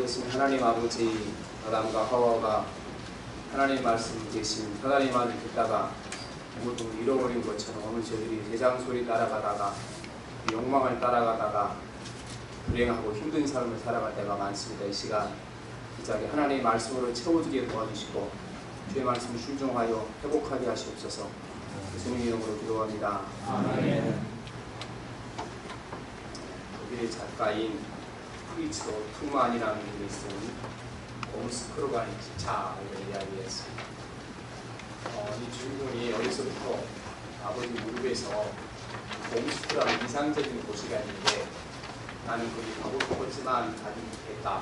되신 하나님 아버지, 아담과 하와가 하나님 말씀 계신 하나님 말을 듣다가 모두 잃어버린 것처럼 오늘 저들이 대장 소리 따라가다가 욕망을 따라가다가 불행하고 힘든 삶을 살아갈 때가 많습니다. 이 시간 기자게 하나님의 말씀으로 채워주게 도와주시고 주의 말씀을 순종하여 회복하게 하시옵소서. 예수님 이름으로 기도합니다. 아멘. 독일의 작가인 프리츠도 투만이라는 분이 쓴 옴스크로가의 기차를 이야기했습니다. 이 주인공이 어려서부터 아버지 무릎에서 옴스크라는 이상적인 도시가 있는데 나는 거기 가고 싶었지만 가지 못했다.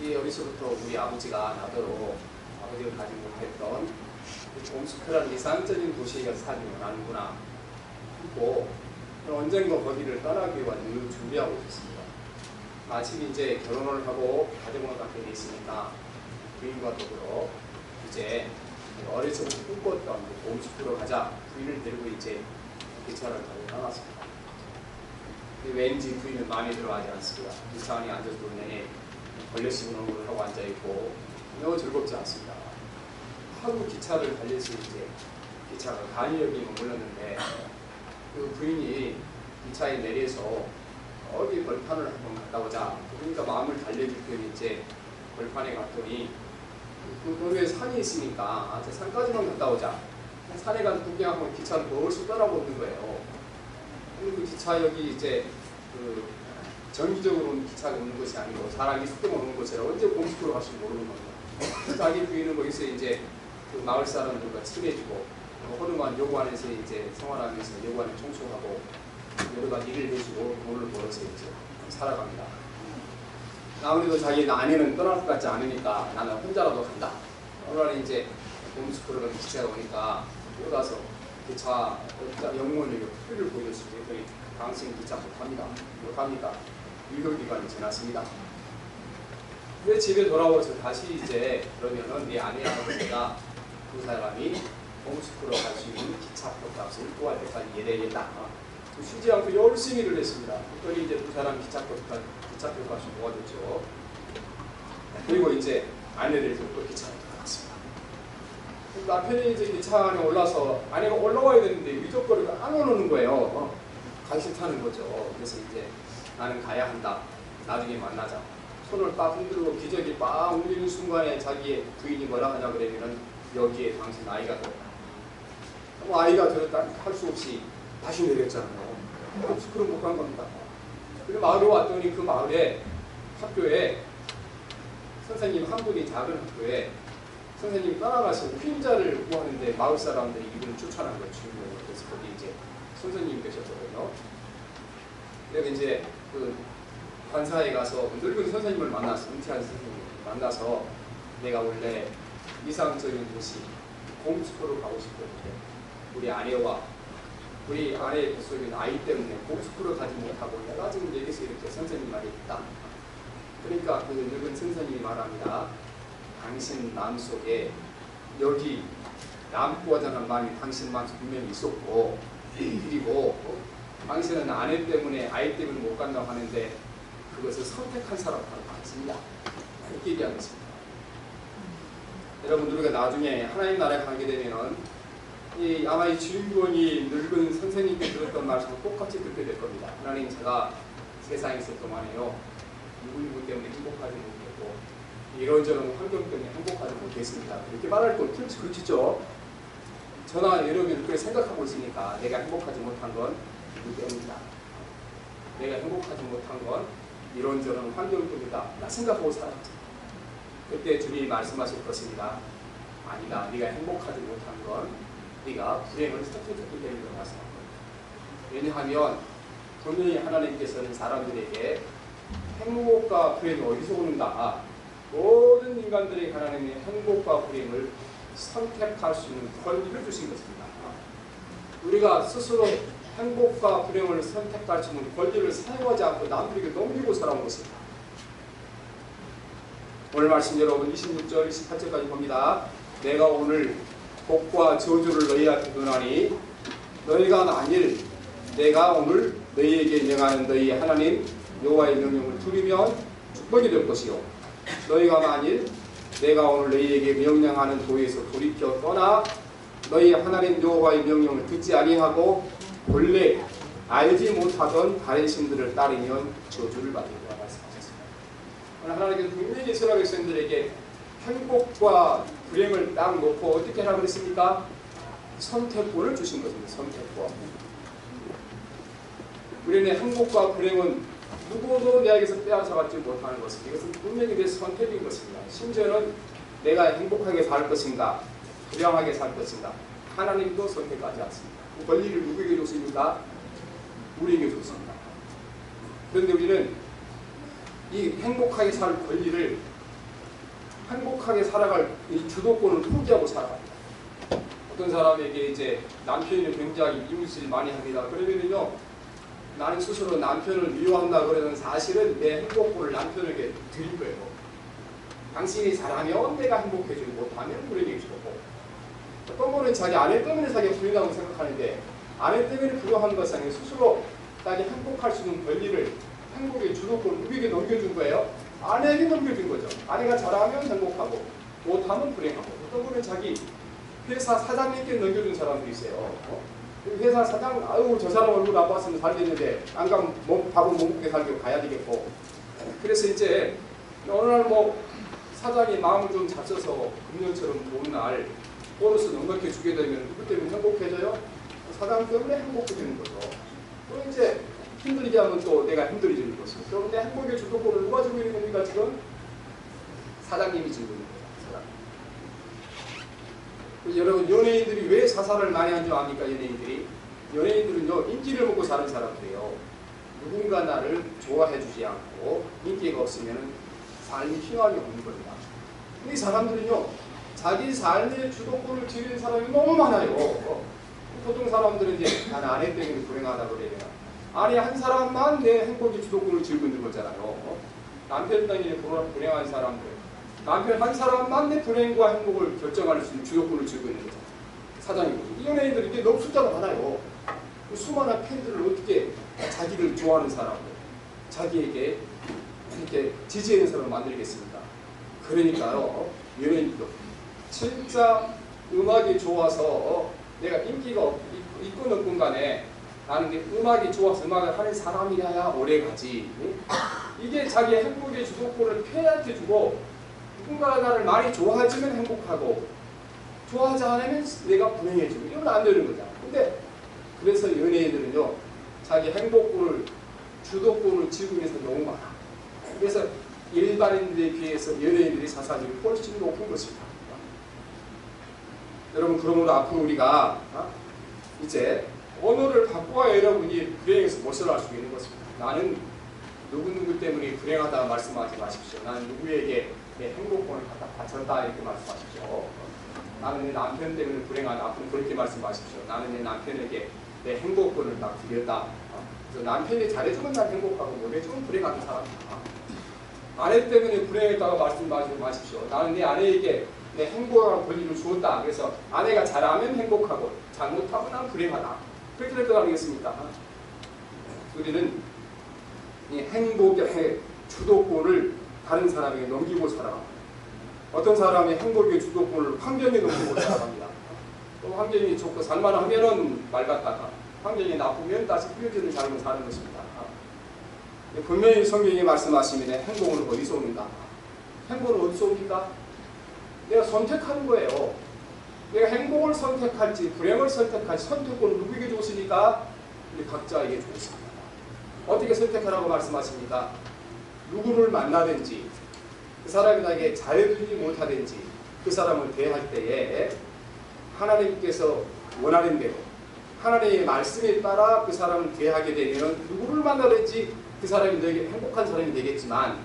이 어려서부터 우리 아버지가 나더러 아버지가 가지 못했던 옴스크라는 이상적인 도시에 가서 살기 원하는구나. 그리고 언젠가 거기를 떠나기 위해 늘 준비하고 있었습니다. 마침 이제 결혼을 하고 가정을 갖게 됐으니까 부인과 더불어 이제 어려서부터 꿈꿨던 옴스크로 가자. 부인을 데리고 이제 기차를 타고 나갔습니다. 왠지 부인은 마음에 들어하지 않습니다. 기차 안에 앉아서 내내 걸레씹은 얼굴을 하고 앉아있고 너무 즐겁지 않습니다. 하루 기차를 달려서 이제 기차가 간이역에 머물렀는데 그 부인이 기차에 내려서 어디 벌판을 한번 갔다 오자. 그러니까 마음을 달래줄 겸 이제 벌판에 갔더니 그 도로에 산이 있으니까 산까지만 갔다 오자. 산에 가서 구경하고 기차를 벌써 떠나보는 거예요. 그 기차역이 이제 그 정기적으로 오는 기차가 오는 것이 아니고 사람이 습격 오는 곳이라 언제 옴스크로 갈지 모르는 거예요. 자기 부인은 거기서 이제 그 마을 사람들과 친해지고 호르만 요구 안에서 이제 생활하면서 요구 안에 청소하고 여러 가지 일을 해주고 돈을 벌어서 이제 살아갑니다. 아무래도 자기 아내는 떠날 것 같지 않으니까 나는 혼자라도 간다. 어느 날 이제 옴스크로가 기차가 오니까 여기 가서 기차 영문을 표를 보여줬을 때 거기 당신 기차 못 갑니다. 못 갑니까? 유효기간이 지났습니다. 왜 집에 돌아와서 다시 이제 그러면은 네 아내하고 내가 두 사람이 옴스크로 갈 수 있는 기차표 값을 구할 때까지 예대겠다. 쉬지 않고 열심히 일을 했습니다. 그랬더니 이제 두 사람 기차표 값을 모아줬죠. 그리고 이제 아내들이 또 기차를 타갔습니다. 남편이 이제 기차 안에 올라서 아내가 올라와야 되는데 위적거리가 안 오는 거예요. 가기 싫다는 거죠. 그래서 이제 나는 가야 한다. 나중에 만나자. 손을 딱 흔들고 기저귀 막 울리는 순간에 자기의 부인이 뭐라 하냐 그러면은 여기에 당신 아이가 들었다. 아이가 들었다 할 수 없이 다시 내렸잖아요. 옴스크로 못 간 겁니다. 그리고 마을에 왔더니 그 마을에 학교에 선생님 한 분이 작은 학교에 선생님이 떠나가서 피임자를 구하는데 마을 사람들이 이분을 추천한 거예요. 주인공으로. 그래서 거기 이제 선생님이 계셨거든요. 그래서 이제 그 관사에 가서 늙은 선생님을 만나서 은퇴한 선생님을 만나서 내가 원래 이상적인 도시 옴스크로 가고 싶었는데 우리 아내와 우리 아내의 뱃속에 있는 아이 때문에 옴스크로 가지 못하고 내가 지금 여기서 이렇게 선생님 말이 있다. 그러니까 그 늙은 선생님이 말합니다. 당신 마음속에 여기 남고 하자는 마음이 당신 마음속에 분명히 있었고 그리고 당신은 아내 때문에 아이 때문에 못 간다고 하는데 그것을 선택한 사람은 바로 당신이다. 그렇게 얘기하겠습니다. 여러분 우리가 나중에 하나님 나라에 가게 되면은 아마 이 주인공이 늙은 선생님께 들었던 말씀을 똑같이 듣게 될 겁니다. 하나님 제가 세상에 있을 동안에요 누구 때문에 행복하지 못했고 이런저런 환경 때문에 행복하지 못했습니다. 이렇게 말할 건 그렇죠. 저나 여러분이 그렇게 생각하고 있으니까 내가 행복하지 못한 건 누구 때문이다. 내가 행복하지 못한 건 이런저런 환경 때문이다. 나 생각하고 살았죠. 그때 주님이 말씀하실 것입니다. 아니다. 네가 행복하지 못한 건 네가 불행을 선택했기 때문에 말씀한 거예요. 왜냐하면 분명히 하나님께서는 사람들에게 행복과 불행이 어디서 오는가 모든 인간들에게 하나님의 행복과 불행을 선택할 수 있는 권리를 주신 것입니다. 우리가 스스로 행복과 불행을 선택할 수 있는 권리를 사용하지 않고 남들에게 넘기고 살아온 것입니다. 오늘 말씀 여러분 26절 28절까지 봅니다. 내가 오늘 복과 저주를 너희한테 누나니 너희가 만일 내가 오늘 너희에게 명하는 너희 하나님 여호와의 명령을 들으면 축복이 될 것이요 너희가 만일 내가 오늘 너희에게 명령하는 도에서 돌이켜 떠나 너희 하나님 여호와의 명령을 듣지 아니하고 본래 알지 못하던 다른 신들을 따르면 저주를 받으리라 말씀하셨습니다. 오늘 하나님께서 분명히 이스라엘 백성들에게 행복과 불행을 딱 놓고 어떻게 하라고 그랬습니까? 선택권을 주신 것입니다. 선택권. 우리는 행복과 불행은 누구도 내에게서 빼앗아받지 못하는 것입니다. 이것은 분명히 내 선택인 것입니다. 심지어는 내가 행복하게 살 것인가 불행하게 살 것인가 하나님도 선택하지 않습니다. 그 권리를 누구에게 줬습니까? 우리에게 줬습니다. 그런데 우리는 이 행복하게 살 권리를 행복하게 살아갈 이 주도권을 포기하고 살아갑니다. 어떤 사람에게 이제 남편이 굉장히 이웃을 많이 합니다. 그러면요 나는 스스로 남편을 미워한다 그러는 사실은 내 행복권을 남편에게 드린 거예요. 당신이 잘하면 내가 행복해지고 못하면 불행해지고 어떤 분은 자기 아내 때문에 자기가 불행하다고 생각하는데 아내 때문에 불행한 것이 아니라 스스로 자기 행복할 수 있는 권리를 행복의 주도권을 누구에게 넘겨준 거예요? 아내에게 넘겨준 거죠. 아내가 잘하면 행복하고 못하면 불행하고 어떤 분은 자기 회사 사장님께 넘겨준 사람도 있어요. 회사 사장, 아유 저 사람 얼굴 나빴으면 살겠는데 안 가면 밥은 못 먹게 살고 가야 되겠고 그래서 이제 어느 날 뭐 사장이 마음을 좀 잡숴서 금년처럼 좋은 날 보너스 넉넉히 주게 되면 누구 때문에 행복해져요? 사장 때문에 행복해지는 거죠. 또 이제 힘들게 하면 또 내가 힘들어지는 것이고 그럼 내 행복의 주도권을 누가 주고 있는 겁니까 지금? 사장님이 주고 있는 거죠. 사장. 여러분 연예인들이 왜 자살을 많이 한 줄 압니까? 연예인들은요 인기를 먹고 사는 사람들이에요. 누군가 나를 좋아해 주지 않고 인기가 없으면 삶이 희망이 없는 겁니다. 이 사람들은요 자기 삶의 주도권을 쥐는 사람이 너무 많아요. 보통 사람들은 이제 난 아내 때문에 불행하다 그래요. 아내 한 사람만 내 행복의 주도권을 쥐고 있는 거잖아요. 남편 때문에 불행한 사람들 남편 한 사람만 내 불행과 행복을 결정할 수 있는 주도권을 쥐고 있는 거죠. 사장이고 이 연예인들이 이게 너무 숫자가 많아요. 수많은 팬들을 어떻게 자기를 좋아하는 사람을 자기에게 이렇게 지지하는 사람을 만들겠습니까? 그러니까요 연예인도 진짜 음악이 좋아서 내가 인기가 있건 없건 간에 나는 음악이 좋아서 음악을 하는 사람이라야 오래가지. 이게 자기의 행복의 주도권을 폐한테 주고 누군가 나를 많이 좋아해주면 행복하고 좋아하지 않으면 내가 불행해지고 이러면 안 되는 거잖아. 근데 그래서 연예인들은요 자기 행복권을 주도권을 쥐고 있는 사람이 너무 많아. 그래서 일반인들에 비해서 연예인들이 자살률이 훨씬 높은 것입니다. 여러분 그러므로 앞으로 우리가 이제 언어를 바꿔야 여러분이 불행에서 벗어날 수 있는 것입니다. 나는 누구누구 때문에 불행하다 말씀하지 마십시오. 나는 누구에게 내 행복권을 갖다 바쳤다 이렇게 말씀하십시오. 나는 내 남편 때문에 불행하다 앞으로 그렇게 말씀하십시오. 나는 내 남편에게 내 행복권을 딱 드렸다. 그래서 남편이 잘해주면 난 행복하고 못해주면 불행한 사람이다. 아내 때문에 불행했다고 말씀하지 마십시오. 나는 내 아내에게 내 행복한 권리를 주었다. 그래서 아내가 잘하면 행복하고 잘못하면 난 불행하다. 그렇게 될 거 아니겠습니까? 우리는 이 행복의 주도권을 다른 사람에게 넘기고 살아갑니다. 어떤 사람이 행복의 주도권을 환경에 넘기고 살아갑니다. 또 환경이 좋고 살만하면은 맑았다가 환경이 나쁘면 다시 흐려지는 삶을 사는 것입니다. 분명히 성경이 말씀하시면 행복은 어디서 옵니까? 행복은 어디서 옵니까? 내가 선택하는 거예요. 내가 행복을 선택할지 불행을 선택할지 선택권을 누구에게 줬으니까? 우리 각자에게 줬습니다. 어떻게 선택하라고 말씀하십니까? 누구를 만나든지 그 사람이 나에게 잘해주지 못하든지 그 사람을 대할 때에 하나님께서 원하는 대로 하나님의 말씀에 따라 그 사람을 대하게 되면 누구를 만나든지 그 사람이 되게 행복한 사람이 되겠지만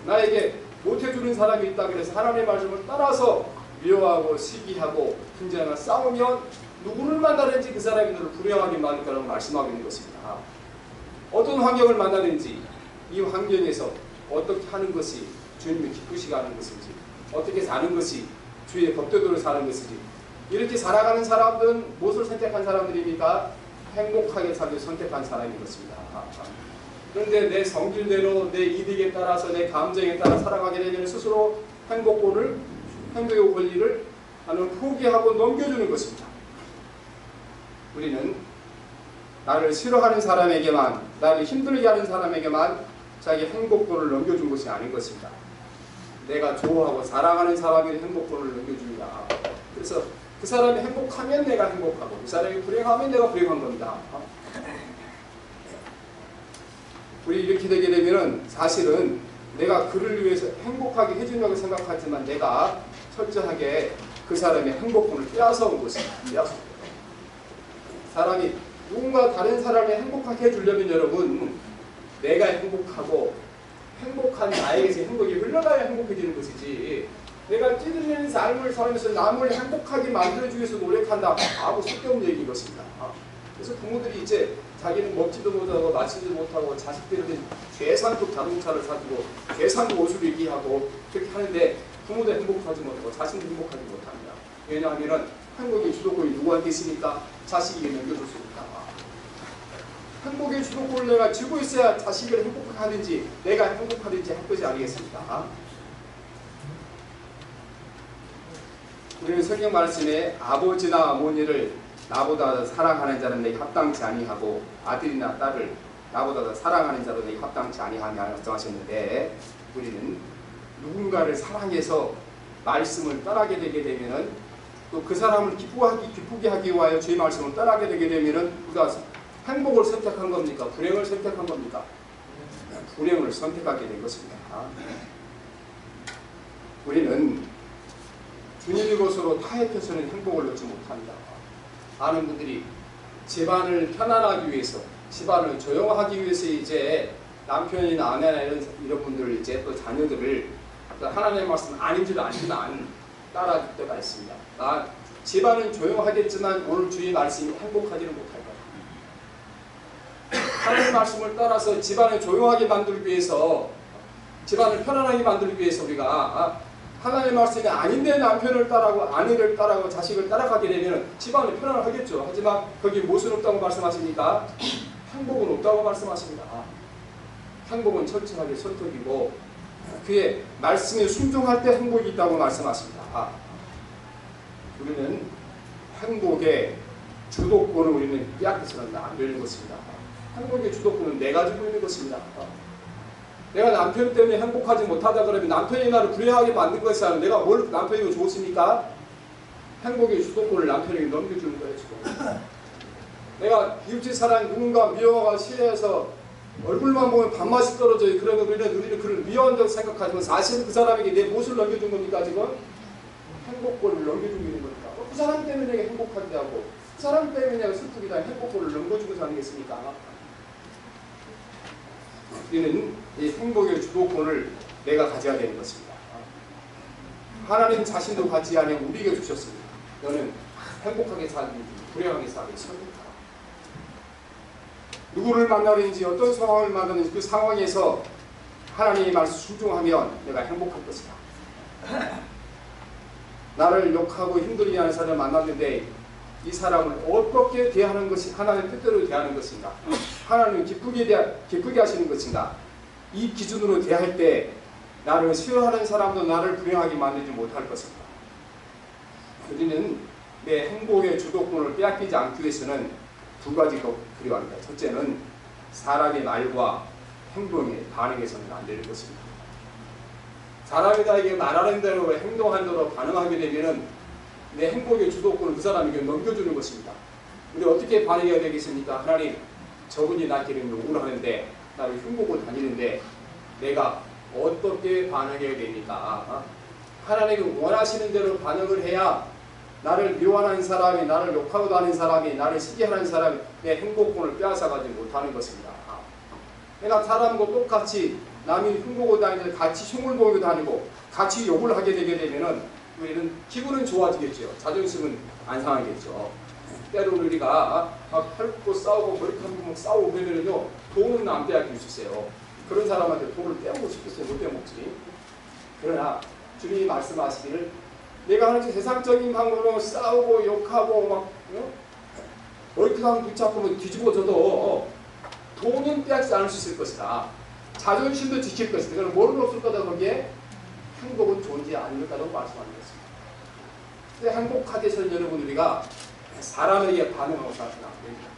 나에게 못해주는 사람이 있다 그래서 하나님의 말씀을 따라서 미워하고 시기하고 분쟁하고 싸우면 누구를 만나든지 그 사람이 너를 불행하게 만들 거라고 말씀하고 있는 것입니다. 어떤 환경을 만나든지 이 환경에서 어떻게 하는 것이 주님을 기쁘시게 하는 것인지 어떻게 사는 것이 주의 법대로 사는 것인지 이렇게 살아가는 사람들은 무엇을 선택한 사람들입니까? 행복하게 살기 선택한 사람인 것입니다. 그런데 내 성질대로 내 이득에 따라서 내 감정에 따라 살아가게 되면 스스로 행복의 권리를 나는 포기하고 넘겨주는 것입니다. 우리는 나를 싫어하는 사람에게만, 나를 힘들게 하는 사람에게만 자기 행복권을 넘겨준 것이 아닌 것입니다. 내가 좋아하고 사랑하는 사람에게 행복권을 넘겨줍니다. 그래서 그 사람이 행복하면 내가 행복하고 그 사람이 불행하면 내가 불행한 겁니다. 우리 이렇게 되게 되면 사실은 내가 그를 위해서 행복하게 해주려고 생각하지만 내가 철저하게 그 사람의 행복권을 빼앗아온 것입니다. 사람이 누군가 다른 사람을 행복하게 해주려면 여러분, 내가 행복하고 행복한 나에게서 행복이 흘러가야 행복해지는 것이지, 내가 찌들리는 삶을 살면서 남을 행복하게 만들어주기 위해서 노력한다, 아무 쓸데없는 얘기인 것입니다. 그래서 부모들이 이제 자기는 먹지도 못하고 마시지도 못하고 자식들은 최상급 자동차를 사주고 최상급 옷을 입게 하고 그렇게 하는데 부모도 행복하지 못하고 자신도 행복하지 못합니다. 왜냐하면 행복의 주도권이 누구한테 있으니까 자식에게 넘겨줬으니까. 행복의 주도권을 내가 쥐고 있어야 자식을 행복하든지 내가 행복하든지 할 것이 아니겠습니까? 우리는 성경 말씀에 아버지나 어머니를 나보다 사랑하는 자는 내게 합당치 아니하고 아들이나 딸을 나보다 더 사랑하는 자로 내게 합당치 아니하냐 말씀하셨는데, 우리는 누군가를 사랑해서 말씀을 떠나게 되게 되면은 또 그 사람을 기쁘게 하기 위하여 주의 말씀을 떠나게 되게 되면은 우리가 행복을 선택한 겁니까? 불행을 선택한 겁니까? 불행을 선택하게 된 것입니다. 우리는 주님의 것으로 타협해서는 행복을 얻지 못합니다. 많은 분들이 집안을 편안하기 위해서, 집안을 조용하기 위해서 이제 남편이나 아내나 이런 분들 이제 또 자녀들을 하나님의 말씀 아닌 줄 알지만 따라줄 때가 있습니다. 집안은 조용하겠지만 오늘 주의 말씀이 행복하지는 못할 거예요. 하나님의 말씀을 따라서 집안을 조용하게 만들기 위해서, 집안을 편안하게 만들기 위해서 우리가 하나님의 말씀이 아닌데 남편을 따라하고 아내를 따라하고 자식을 따라가게 되면 집안이 편안하겠죠. 하지만 거기 무엇은 없다고 말씀하십니까? 행복은 없다고 말씀하십니다. 행복은 철저하게 선택이고 그의 말씀에 순종할 때 행복이 있다고 말씀하십니다. 우리는 행복의 주도권을 우리는 빼앗겨서는 안 되는 것입니다. 행복의 주도권은 내가 가지고 있는 것입니다. 내가 남편 때문에 행복하지 못하다 그러면 남편이 나를 불행하게 만든 것이 아니라 내가 뭘 남편이고 좋습니까? 행복의 주도권을 남편에게 넘겨주는 거예요. 지금. 내가 이웃집 사람 누군가 미워가 싫어해서 얼굴만 보면 밥맛이 떨어져요. 그러면 우리는 그를 미워한다고 생각하지만 사실은 그 사람에게 내 무엇을 넘겨준 겁니까? 지금 행복권을 넘겨주고 있는 겁니다. 그 사람 때문에 내가 행복하게 하고 그 사람 때문에 내가 슬프게 다 행복권을 넘겨주는 것이 아니겠습니까? 우리는 이 행복의 주도권을 내가 가져야 되는 것입니다. 하나님 자신도 갖지 않으면 우리에게 주셨습니다. 너는 행복하게 살든지 불행하게 살든지 선택하라. 누구를 만나든지 어떤 상황을 만나든지 그 상황에서 하나님의 말씀 순종하면 내가 행복할 것이다. 나를 욕하고 힘들게 하는 사람을 만났는데 이 사람을 어떻게 대하는 것이 하나님의 뜻대로 대하는 것인가? 하나님을 기쁘게 하시는 것인가? 이 기준으로 대할 때 나를 싫어하는 사람도 나를 불행하게 만들지 못할 것입니다. 우리는 내 행복의 주도권을 빼앗기지 않기 위해서는 두 가지가 필요합니다. 첫째는 사람의 말과 행동에 반응해서는 안 되는 것입니다. 사람이 나에게 말하는 대로 행동하는 대로 반응하게 되면 내 행복의 주도권을 그 사람에게 넘겨주는 것입니다. 우리 어떻게 반응해야 되겠습니까? 하나님, 저분이 나에게 욕을 하는데 나를 흉보고 다니는데 내가 어떻게 반응해야 됩니까? 하나님이 원하시는 대로 반응을 해야 나를 미워하는 사람이, 나를 욕하고 다니는 사람이, 나를 시기하는 사람이 내 행복권을 빼앗아가지 못하는 것입니다. 내가 사람과 똑같이 남이 흉보고 다니는데 같이 흉을 보고 다니고 같이 욕을 하게 되게 되면은 우리는 기분은 좋아지겠죠. 자존심은 안 상하겠죠. 때로는 우리가 막 헐고 싸우고 머리 감고 싸우고 그러면요 돈은 안 빼앗길 수 있어요. 그런 사람한테 돈을 빼먹고 싶겠어요. 못 빼먹지. 그러나 주님이 말씀하시기를 내가 하는 세상적인 방법으로 싸우고 욕하고 막 머리카락 붙잡고 뒤집어져도 돈은 빼앗지 않을 수 있을 것이다. 자존심도 지킬 것이다. 그건 뭐는 없을 거다. 거기에 행복은 존재 아닙니까라고 말씀하는 것입니다. 근데 행복하게 해서는 여러분 우리가 사람에게 반응하고 살아서는 안 됩니다.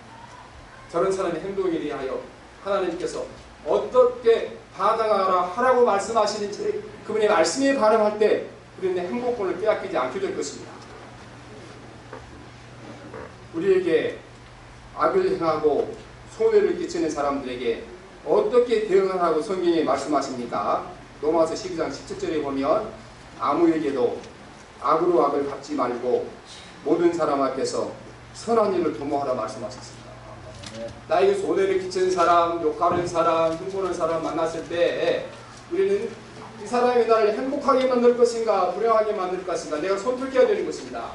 저런 사람의 행동에 대하여 하나님께서 어떻게 반응하라 하라고 말씀하시는지 그분의 말씀에 반응할 때 우리는 행복권을 빼앗기지 않게 될 것입니다. 우리에게 악을 행하고 손해를 끼치는 사람들에게 어떻게 대응하라고 성경이 말씀하십니까? 로마서 12장 17절에 보면 아무에게도 악으로 악을 갚지 말고 모든 사람 앞에서 선한 일을 도모하라 말씀하셨습니다. 나에게 손해를 끼치는 사람, 욕하는 사람, 흉보는 사람 만났을 때 우리는 이 사람이 나를 행복하게 만들 것인가 불행하게 만들 것인가 내가 선택해야 되는 것입니다.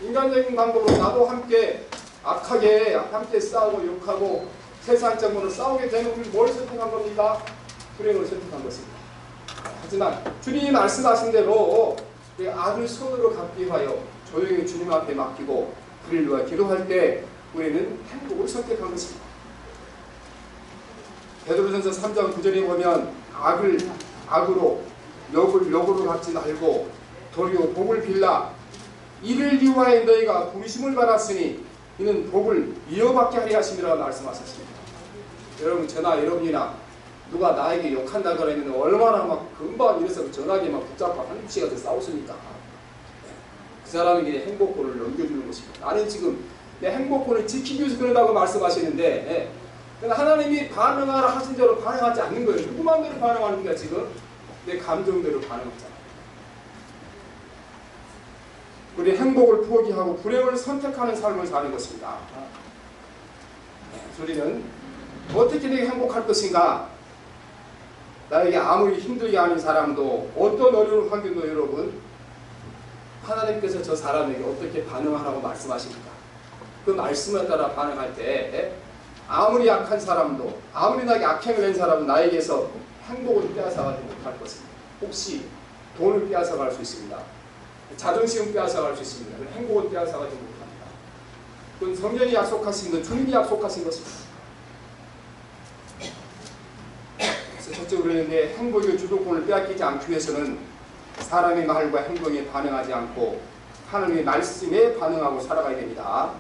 인간적인 방법으로 나도 함께 악하게 함께 싸우고 욕하고 세상적으로 싸우게 되는 우리 뭘 선택한 겁니까? 불행을 선택한 것입니다. 하지만 주님이 말씀하신 대로 악을 손으로 갚기 위하여 조용히 주님 앞에 맡기고 그를 위하여 기도할 때 우리는 행복을 선택한 것입니다. 베드로전서 3장 9절에 보면 악을 악으로 역으로 갚지 말고 도리어 복을 빌라 이를 위하여 너희가 부르심을 받았으니 이는 복을 이어받게 하려 하심이라고 말씀하셨습니다. 여러분 저나 여러분이나 누가 나에게 욕한다 그러면 얼마나 막 금방 이래서 전화기에 막 붙잡고 한두 시간 더 싸웠습니까? 그 사람에게 행복권을 넘겨주는 것입니다. 나는 지금 내 행복권을 지키기 위해서 그런다고 말씀하시는데 하나님이 반응하라 하신 대로 반응하지 않는 거예요. 누구 마음대로 반응하는 거야 지금? 내 감정대로 반응하잖아. 우리 행복을 포기하고 불행을 선택하는 삶을 사는 것입니다. 우리는 어떻게 내가 행복할 것인가? 나에게 아무리 힘들게 하는 사람도 어떤 어려운 환경도 여러분 하나님께서 저 사람에게 어떻게 반응하라고 말씀하십니까? 그 말씀에 따라 반응할 때 아무리 약한 사람도 아무리 나에게 악행을 낸 사람도 나에게서 행복을 빼앗아가지 못할 것입니다. 혹시 돈을 빼앗아갈 수 있습니다. 자존심을 빼앗아갈 수 있습니다. 행복을 빼앗아가지 못합니다. 그건 성경이 약속하신 것, 주님이 약속하신 것입니다. 그래서 첫째로 내 행복의 주도권을 빼앗기지 않기 위해서는 사람의 말과 행동에 반응하지 않고 하나님의 말씀에 반응하고 살아가야 됩니다.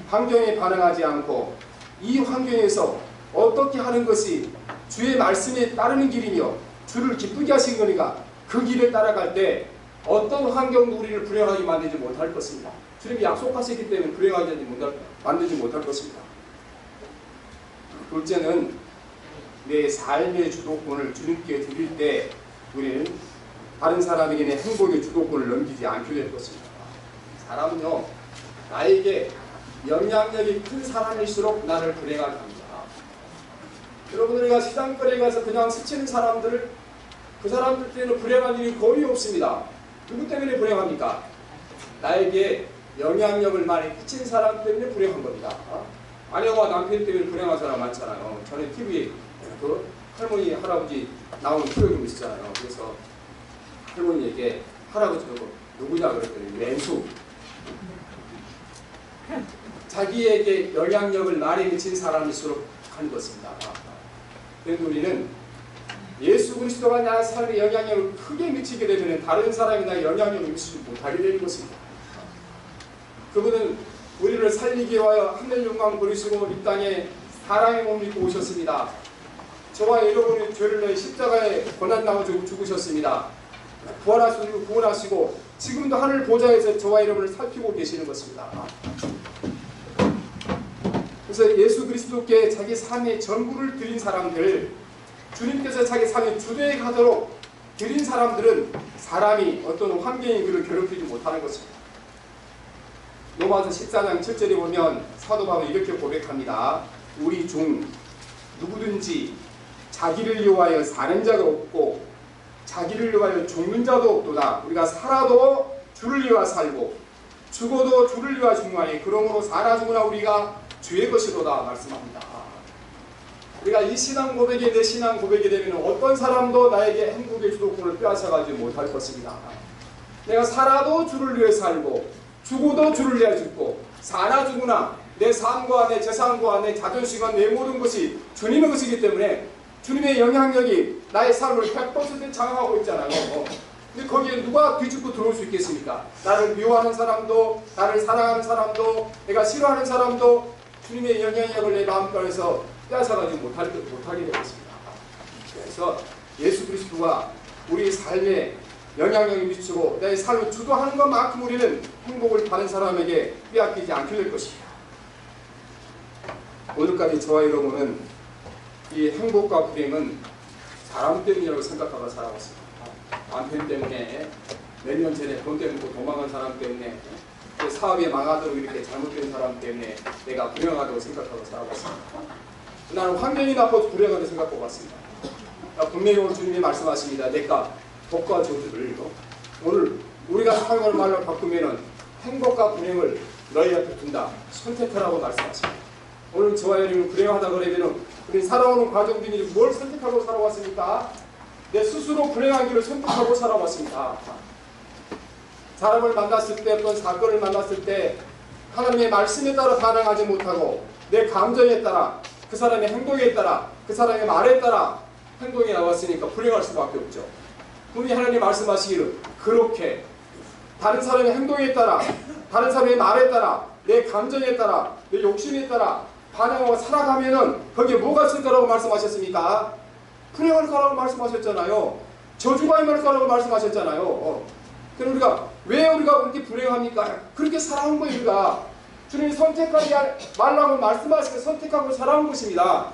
환경에 반응하지 않고 이 환경에서 어떻게 하는 것이 주의 말씀에 따르는 길이며 주를 기쁘게 하신 거니까 그 길을 따라갈 때 어떤 환경도 우리를 불행하게 만들지 못할 것입니다. 주님이 약속하시기 때문에 불행하게 만들지 못할 것입니다. 둘째는 내 삶의 주도권을 주님께 드릴 때 우리는 다른 사람에게 내 행복의 주도권을 넘기지 않게 될 것입니다. 사람은요, 나에게 영향력이 큰 사람일수록 나를 불행하게 합니다. 여러분, 우리가 시장거리에 가서 그냥 스치는 사람들을 그 사람들 때문에 불행한 일이 거의 없습니다. 누구 때문에 불행합니까? 나에게 영향력을 많이 끼친 사람 때문에 불행한 겁니다. 아내와 남편 때문에 불행한 사람 많잖아요. 전에 TV에 그 할머니, 할아버지 나오는 프로그램이 있었잖아요. 그래서 할머니에게 할아버지 누구냐 그랬더니 맹수. 자기에게 영향력을 많이 미친 사람일수록 하는 것입니다. 그런데 우리는 예수 그리스도가 나 삶에 영향력을 크게 미치게 되면 다른 사람이 나에 영향력을 미치지 못하게 되는 것입니다. 그분은 우리를 살리기 위하여 하늘 영광 버리시고 이 땅에 사람의 몸을 입고 오셨습니다. 저와 여러분의 죄를 위해 십자가에 고난당하고 죽으셨습니다. 부활하시고 구원하시고 지금도 하늘 보좌에서 저와 여러분을 살피고 계시는 것입니다. 그래서 예수 그리스도께 자기 삶의 전부를 드린 사람들, 주님께서 자기 삶의 주도에 가도록 드린 사람들은 사람이 어떤 환경이 그를 괴롭히지 못하는 것입니다. 로마서 14장 7절에 보면 사도 바울이 이렇게 고백합니다. 우리 중 누구든지 자기를 위하여 사는 자가 없고 자기를 위하여 죽는 자도 없도다. 우리가 살아도 주를 위하여 살고 죽어도 주를 위하여 죽나니 그러므로 살아 죽으나 우리가 주의 것이로다 말씀합니다. 우리가 이 신앙 고백이 내 신앙 고백이 되면 어떤 사람도 나에게 행복의 주도권을 빼앗아가지 못할 것입니다. 내가 살아도 주를 위해 살고 죽어도 주를 위해 죽고 살아 죽으나 내 삶과 내 재산과 내 자존심과 내 모든 것이 주님의 것이기 때문에 주님의 영향력이 나의 삶을 100% 장악하고 있잖아요. 근데 거기에 누가 뒤집고 들어올 수 있겠습니까? 나를 미워하는 사람도, 나를 사랑하는 사람도, 내가 싫어하는 사람도 주님의 영향력을 내 마음가에서 빼앗아가지 못하게 되겠습니다. 그래서 예수 그리스도가 우리 삶에 영향력을 미치고 내 삶을 주도하는 것만큼 우리는 행복을 다른 사람에게 빼앗기지 않게 될 것입니다. 오늘까지 저와 여러분은 이 행복과 불행은 사람 때문이라고 생각하고 살아왔습니다. 남편 때문에, 몇 년 전에 돈 때문에 도망간 사람 때문에, 사업이 망하도록 이렇게 잘못된 사람 때문에 내가 불행하다고 생각하고 살아왔습니다. 나는 환경이 나빠서 불행하다고 생각하고 왔습니다. 분명히 오늘 주님이 말씀하십니다. 내가 복과 저주를 오늘 우리가 사용할 말로 바꾸면은 행복과 불행을 너희 앞에 둔다. 선택하라고 말씀하십니다. 오늘 저와 여러분이 불행하다 그러면은 우리 살아오는 과정들이 뭘 선택하고 살아왔습니까? 내 스스로 불행한 길을 선택하고 살아왔습니다. 사람을 만났을 때, 어떤 사건을 만났을 때 하나님의 말씀에 따라 반응하지 못하고 내 감정에 따라, 그 사람의 행동에 따라, 그 사람의 말에 따라 행동이 나왔으니까 불행할 수밖에 없죠. 분이 하나님 말씀하시기를 그렇게 다른 사람의 행동에 따라, 다른 사람의 말에 따라, 내 감정에 따라, 내 욕심에 따라 반응하고 살아가면은 거기에 뭐가 있을 거라고 말씀하셨습니까? 불행할 거라고 말씀하셨잖아요. 저주가 임할 거라고 말씀하셨잖아요. 그럼 우리가 왜 우리가 그렇게 불행합니까? 그렇게 살아온 거예요. 우리가 주님이 선택하지 말라고 말씀하시고 선택하고 살아온 것입니다.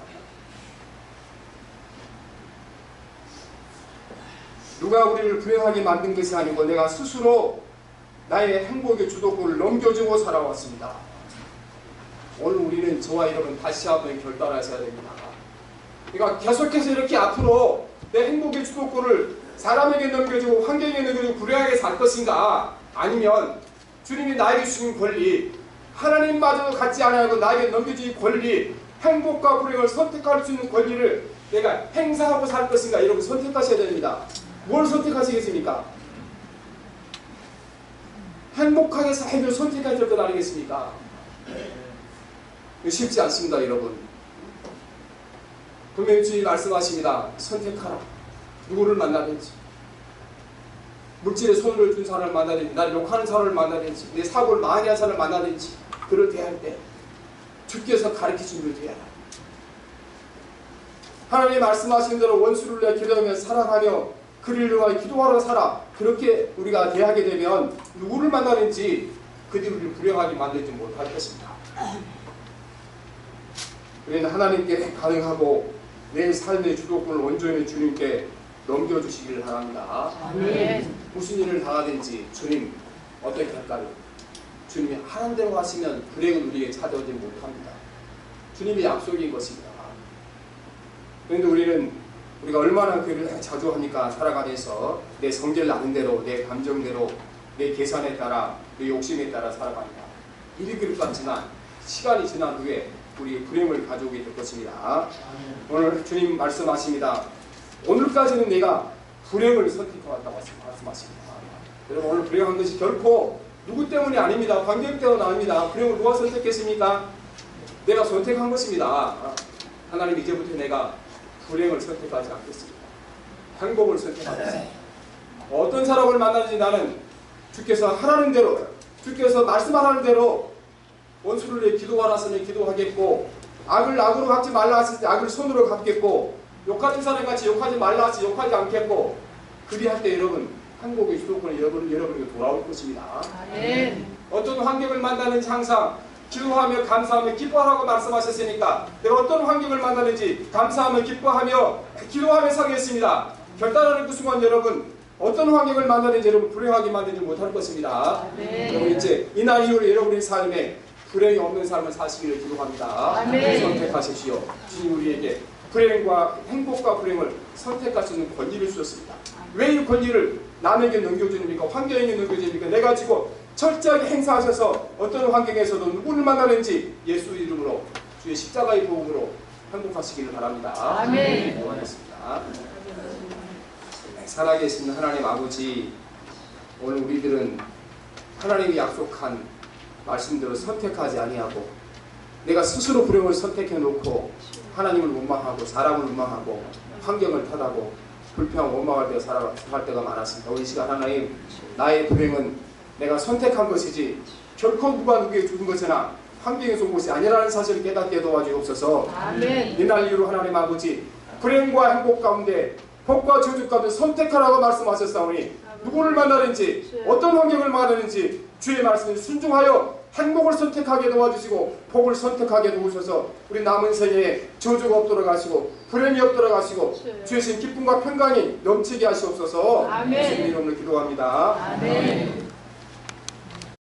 누가 우리를 불행하게 만든 것이 아니고 내가 스스로 나의 행복의 주도권을 넘겨주고 살아왔습니다. 오늘 우리는 저와 여러분 다시 한번 결단하셔야 됩니다. 그러니까 계속해서 이렇게 앞으로 내 행복의 주도권을 사람에게 넘겨주고 환경에 넘겨주고 불행하게 살 것인가, 아니면 주님이 나에게 주신 권리, 하나님마저도 갖지 않고 나에게 넘겨주신 권리, 행복과 불행을 선택할 수 있는 권리를 내가 행사하고 살 것인가, 여러분 선택하셔야 됩니다. 뭘 선택하시겠습니까? 행복하게 살면 선택하실 것 아니겠습니까? 쉽지 않습니다, 여러분. 분명히 주님이 말씀하십니다. 선택하라. 누구를 만나든지, 물질에 손을 준 사람을 만나든지, 나를 욕하는 사람을 만나든지, 내 사고를 많이 한 사람을 만나든지, 그를 대할 때 주께서 가르치신 대로 대하라. 하나님이 말씀하신 대로 원수를 내 기도하며 살아가며 그를 위하여 기도하러 살아. 그렇게 우리가 대하게 되면 누구를 만나든지 그들이 우리를 불행하게 만들지 못할 것입니다. 우리는 하나님께 반응하고 내 삶의 주도권을 온전히 주님께 넘겨주시기를 바랍니다. 아멘. 무슨 일을 당하든지 주님 어떻게 할까요? 주님이 하는 대로 하시면 불행은 우리에게 찾아오지 못합니다. 주님의 약속인 것입니다. 그런데 우리가 얼마나 그를 자주 하니까 살아가면서 내 성질 나는 대로, 내 감정대로, 내 계산에 따라, 내 욕심에 따라 살아갑니다. 일이 그럴 것 같지만 시간이 지난 후에 우리 불행을 가져오게 될 것입니다. 오늘 주님 말씀하십니다. 오늘까지는 내가 불행을 선택해왔다고 말씀하십니다. 여러분, 오늘 불행한 것이 결코 누구 때문이 아닙니다. 환경 때문은 아닙니다. 불행을 누가 선택했습니까? 내가 선택한 것입니다. 하나님, 이제부터 내가 불행을 선택하지 않겠습니다. 행복을 선택하겠습니다. 어떤 사람을 만나든지 나는 주께서 하라는 대로, 주께서 말씀하라는 대로 원수를 위해 기도하라 하시니 기도하겠고, 악을 악으로 갚지 말라 하실 때 악을 손으로 갚겠고, 욕하는 사람같이 욕하지 말라 하시 욕하지 않겠고, 그리할 때 여러분 행복의 주도권이 여러분에게 돌아올 것입니다. 아멘. 어떤 환경을 만나는지 항상 기도하며 감사하며 기뻐하라고 말씀하셨으니까 내가 어떤 환경을 만나는지 감사하며 기뻐하며 기도하며 살겠습니다. 결단하는 그 순간 여러분 어떤 환경을 만나는지 여러분 불행하게 만들지 못할 것입니다. 여러분 이제 이날 이후로 여러분의 삶에 불행이 없는 삶을 사시기를 기도합니다. 아멘. 선택하십시오. 주님 우리에게 불행과 행복과 불행을 선택할 수 있는 권리를 주셨습니다. 왜 이 권리를 남에게 넘겨주십니까? 환경에게 넘겨주십니까? 내가 지고 철저하게 행사하셔서 어떤 환경에서도 누구를 만나는지 예수 이름으로 주의 십자가의 도움으로 행복하시기를 바랍니다. 아멘. 기도하겠습니다. 살아계신 하나님 아버지, 오늘 우리들은 하나님이 약속한 말씀대로 선택하지 아니하고 내가 스스로 불행을 선택해 놓고 하나님을 원망하고 사람을 원망하고 환경을 탓하고 불평하고 원망할 때가 살아갈 때가 많았습니다. 우리 시간 하나님, 나의 불행은 내가 선택한 것이지 결코 누가 누구에게 주는 것이나 환경에서 온 것이 아니라는 사실을 깨닫게 도와주옵소서. 아멘. 이날 이후로 하나님 아버지, 불행과 행복 가운데 복과 저주 가운데 선택하라고 말씀하셨사오니 누구를 만나는지 어떤 환경을 만나는지 주의 말씀에 순종하여 행복을 선택하게 도와주시고 복을 선택하게 도우셔서 우리 남은 생에 저주가 없도록 하시고 불행이 없도록 하시고 주의 신 기쁨과 평강이 넘치게 하시옵소서. 아멘. 예수님 이름으로 기도합니다. 아멘.